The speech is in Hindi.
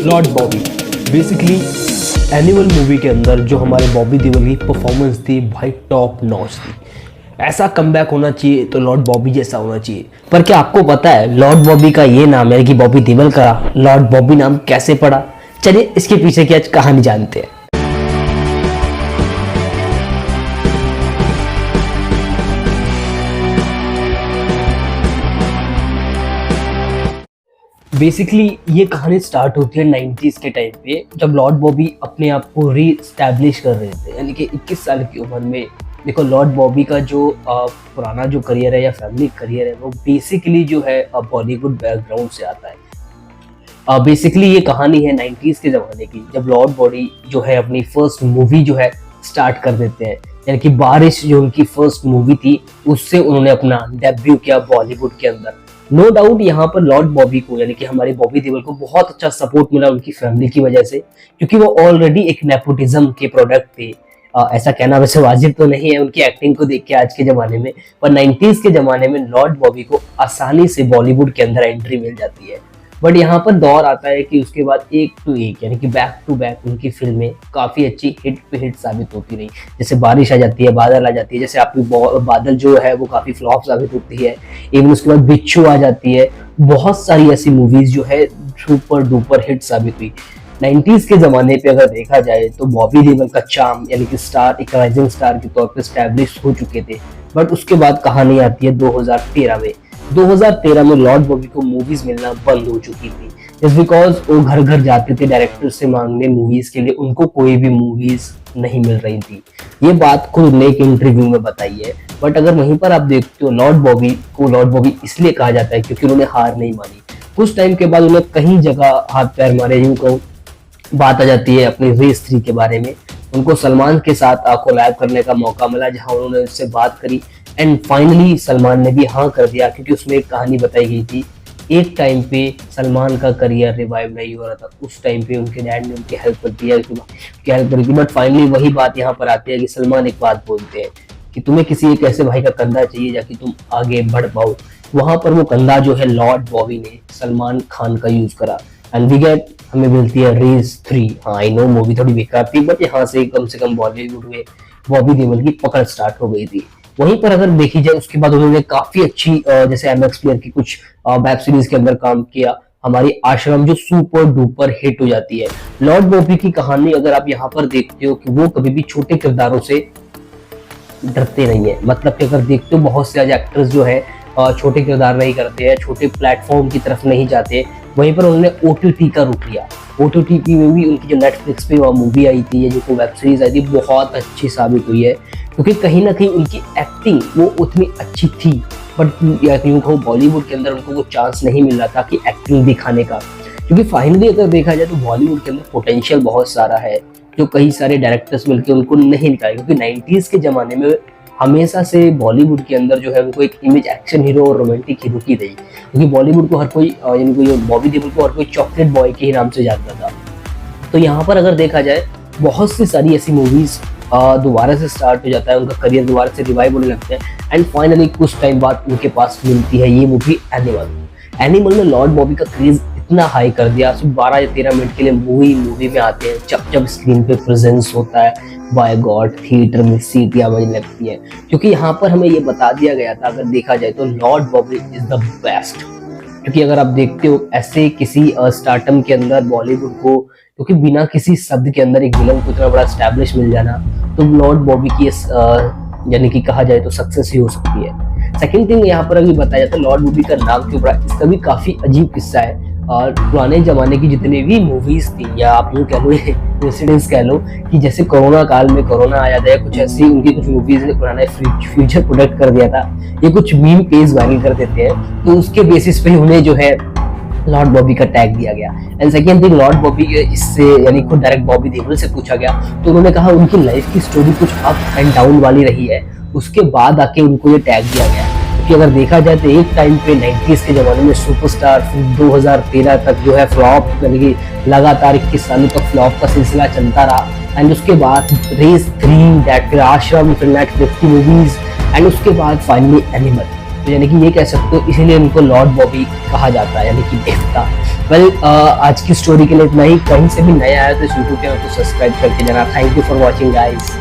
Lord Bobby basically animal movie के अंदर जो हमारे बॉबी देओल की परफॉर्मेंस थी भाई टॉप नॉच थी। ऐसा कमबैक होना चाहिए तो लॉर्ड बॉबी जैसा होना चाहिए। पर क्या आपको पता है लॉर्ड बॉबी का ये नाम है कि बॉबी देओल का लॉर्ड बॉबी नाम कैसे पड़ा? चलिए इसके पीछे की आज कहानी जानते हैं। बेसिकली ये कहानी स्टार्ट होती है 90s के टाइम पे, जब लॉर्ड बॉबी अपने आप को री-एस्टैब्लिश कर रहे थे, यानी कि 21 साल की उम्र में। देखो लॉर्ड बॉबी का जो पुराना जो करियर है या फैमिली करियर है वो बेसिकली जो है बॉलीवुड बैकग्राउंड से आता है। बेसिकली ये कहानी है 90s के ज़माने की, जब लॉर्ड बॉबी जो है अपनी फर्स्ट मूवी जो है स्टार्ट कर देते हैं, यानी कि बारिश जो उनकी फर्स्ट मूवी थी उससे उन्होंने अपना डेब्यू किया बॉलीवुड के अंदर। नो डाउट यहाँ पर लॉर्ड बॉबी को यानी कि हमारे बॉबी देओल को बहुत अच्छा सपोर्ट मिला उनकी फैमिली की वजह से, क्योंकि वो ऑलरेडी एक नेपोटिज्म के प्रोडक्ट थे। ऐसा कहना वैसे वाजिब तो नहीं है उनकी एक्टिंग को देख के आज के जमाने में, पर 90s के जमाने में लॉर्ड बॉबी को आसानी से बॉलीवुड के अंदर एंट्री मिल जाती है। बट यहाँ पर दौर आता है कि उसके बाद एक टू एक यानी कि बैक टू बैक उनकी फिल्में काफ़ी अच्छी हिट पे हिट साबित होती रही। जैसे बारिश आ जाती है, बादल आ जाती है, जैसे आपकी बादल जो है वो काफ़ी फ्लॉप साबित होती है। इवन उसके बाद बिच्छू आ जाती है। बहुत सारी ऐसी मूवीज जो है सुपर डुपर हिट साबित हुई। 90s के ज़माने पे अगर देखा जाए तो बॉबी देओल का चार्म यानी कि स्टार एक राइजिंग स्टार के तौर पे स्टैब्लिश हो चुके थे। बट उसके बाद कहानी आती है 2013 में। 2013 में लॉर्ड बॉबी को मूवीज मिलना बंद हो चुकी थी, जस्ट बिकॉज वो घर घर जाते थे डायरेक्टर से मांगने मूवीज के लिए, उनको कोई भी मूवीज नहीं मिल रही थी। ये बात खुद ने एक इंटरव्यू में बताई है। बट अगर वहीं पर आप देखते हो लॉर्ड बॉबी को लॉर्ड बॉबी इसलिए कहा जाता है क्योंकि उन्होंने हार नहीं मानी। कुछ टाइम के बाद उन्हें कहीं जगह हाथ पैर मारे, यूं को बात आ जाती है अपनी रेस 3 के बारे में। उनको सलमान के साथ कोलैब करने का मौका मिला, जहां उन्होंने उससे बात करी एंड फाइनली सलमान ने भी हाँ कर दिया, क्योंकि उसमें एक कहानी बताई गई थी। एक टाइम पे सलमान का करियर रिवाइव नहीं हो रहा था, उस टाइम पे उनके डैड ने उनकी हेल्प कर दिया, उनकी हेल्प करी थी। बट फाइनली वही बात यहाँ पर आती है कि सलमान एक बात बोलते हैं कि तुम्हें किसी एक ऐसे भाई का कंधा चाहिए जाकि तुम आगे बढ़ पाओ। वहां पर वो कंधा जो है लॉर्ड बॉबी ने सलमान खान का यूज करा एंड वी गेट हमें मिलती है रेस 3। हाँ आई नो मूवी थोड़ी बेकार थी, बट यहाँ से कम बॉलीवुड में बॉबी देओल की पकड़ स्टार्ट हो गई थी। वहीं पर अगर देखी जाए उसके बाद उन्होंने काफी अच्छी जैसे एमएक्स प्लेयर की कुछ वेब सीरीज के अंदर काम किया। हमारी आश्रम जो सुपर डुपर हिट हो जाती है। लॉर्ड बॉबी की कहानी अगर आप यहाँ पर देखते हो कि वो कभी भी छोटे किरदारों से डरते नहीं है। मतलब कि अगर देखते हो बहुत से आज एक्टर्स जो है छोटे किरदार नहीं करते हैं, छोटे प्लेटफॉर्म की तरफ नहीं जाते। वहीं पर उन्होंने ओटीटी का रुख लिया। ओटीटी में भी उनकी जो नेटफ्लिक्स पे मूवी आई थी या जो वेब सीरीज आई थी बहुत अच्छी साबित हुई है, क्योंकि कहीं ना कहीं उनकी एक्टिंग वो उतनी अच्छी थी। बट यूँ कहो बॉलीवुड के अंदर उनको वो चांस नहीं मिल रहा था कि एक्टिंग दिखाने का, क्योंकि फाइनली अगर देखा जाए तो बॉलीवुड के अंदर पोटेंशियल बहुत सारा है जो कई सारे डायरेक्टर्स मिलकर उनको नहीं दिखाए। क्योंकि 90s के ज़माने में हमेशा से बॉलीवुड के अंदर जो है उनको एक इमेज एक्शन हीरो और रोमांटिक हीरो की रही, क्योंकि बॉलीवुड को हर कोई यानी कि बॉबी देओल को हर कोई चॉकलेट बॉय के ही नाम से जानता था। तो यहाँ पर अगर देखा जाए बहुत सी सारी ऐसी मूवीज दोबारा से स्टार्ट हो जाता है, उनका करियर दोबारा से रिवाइव होने लगता है एंड फाइनली कुछ टाइम बाद उनके पास मिलती है ये मूवी एनिमल। एनिमल में लॉर्ड बॉबी का क्रेज इतना हाई कर दिया, सिर्फ 12 या 13 मिनट के लिए मूवी में आते हैं, जब स्क्रीन पे प्रेजेंस होता है बाय गॉड थिएटर में सीटियां बजने लगती है। क्योंकि यहाँ पर हमें ये बता दिया गया था अगर देखा जाए तो Lord Bobby is the best. क्योंकि अगर आप देखते हो ऐसे किसी स्टार्टम के अंदर बॉलीवुड को, क्योंकि बिना किसी शब्द के अंदर एक विलन को इतना बड़ा स्टैब्लिश मिल जाना, तो लॉर्ड बॉबी की यानी कि कहा जाए तो सक्सेस ही हो सकती है। सेकंड थिंग यहाँ पर अभी बताया जाता है लॉर्ड बॉबी का नाम क्यों पड़ा, इसका भी काफी अजीब किस्सा है। और पुराने जमाने की जितनी भी मूवीज थी या आप यूँ कह लो इंसिडेंट्स कह लो कि जैसे कोरोना काल में कोरोना आया था, कुछ ऐसी उनकी कुछ मूवीज ने पुराना फ्यूचर प्रोडक्ट कर दिया था, ये कुछ मीम पेज वायरल कर देते हैं, तो उसके बेसिस पे उन्हें जो है लॉर्ड बॉबी का टैग दिया गया। And second thing Lord Bobby इससे यानी खुद डायरेक्ट बॉबी देओल से पूछा गया तो उन्होंने कहा उनकी लाइफ की स्टोरी कुछ अप एंड डाउन वाली रही है, उसके बाद आके उनको ये टैग दिया गया। कि अगर देखा जाए तो एक टाइम पे 90s के ज़माने में सुपरस्टार, फिर 2013 तक जो है फ्लॉप, यानी कि लगातार 21 सालों तक फ्लॉप का सिलसिला चलता रहा। एंड उसके बाद रेस 3, फिर आश्रम, फिर नेटफ्लिक्स की मूवीज एंड उसके बाद फाइनली एनिमल। तो यानी कि ये कह सकते हो इसीलिए इनको लॉर्ड बॉबी कहा जाता है, यानी कि देवता। वेल आज की स्टोरी के लिए इतना ही। कहीं से भी नया आया तो इस यूट्यूब चैनल को सब्सक्राइब करके जाना। Thank you for watching guys.